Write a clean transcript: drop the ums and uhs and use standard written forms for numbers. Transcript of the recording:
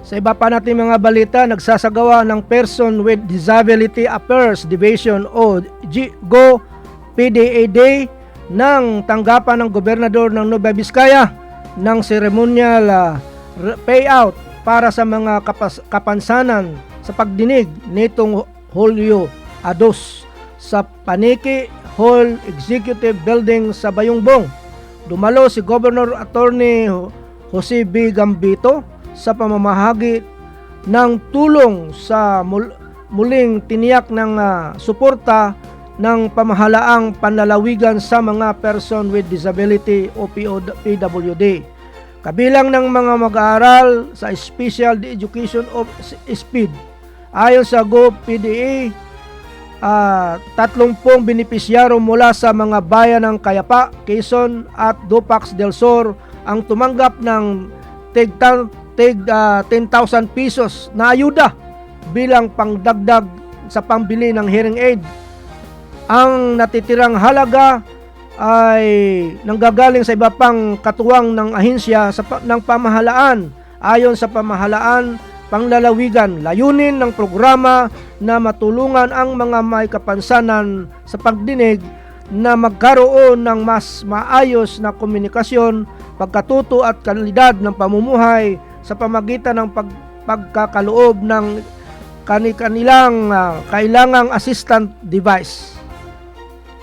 Sa iba pa natin mga balita, nagsasagawa ng Person with Disability Affairs Division o GO PDA Day ng tanggapan ng gobernador ng Nueva Vizcaya ng ceremonial payout para sa mga kapansanan sa pagdinig nitong Hulyo 2 sa Paniki Hall Executive Building sa Bayongbong. Dumalo si Governor Attorney Jose B. Gambito sa pamamahagi ng tulong sa muling tiniyak ng suporta ng pamahalaang panlalawigan sa mga person with disability o PWD. Kabilang ng mga mag-aaral sa Special Education of SPED. Ayon sa GoPDA, 30 benepisyaro mula sa mga bayan ng Cayapa, Quezon at Dupax del Sur ang tumanggap ng tig 10,000 pesos na ayuda bilang pangdagdag sa pambili ng hearing aid. Ang natitirang halaga ay nanggagaling sa iba pang katuwang ng ahensya ng pamahalaan. Ayon sa pamahalaan panglalawigan, layunin ng programa na matulungan ang mga may kapansanan sa pagdinig na magkaroon ng mas maayos na komunikasyon, pagkatuto at kalidad ng pamumuhay sa pamagitan ng pagkakaloob ng kanilang kailangang assistant device.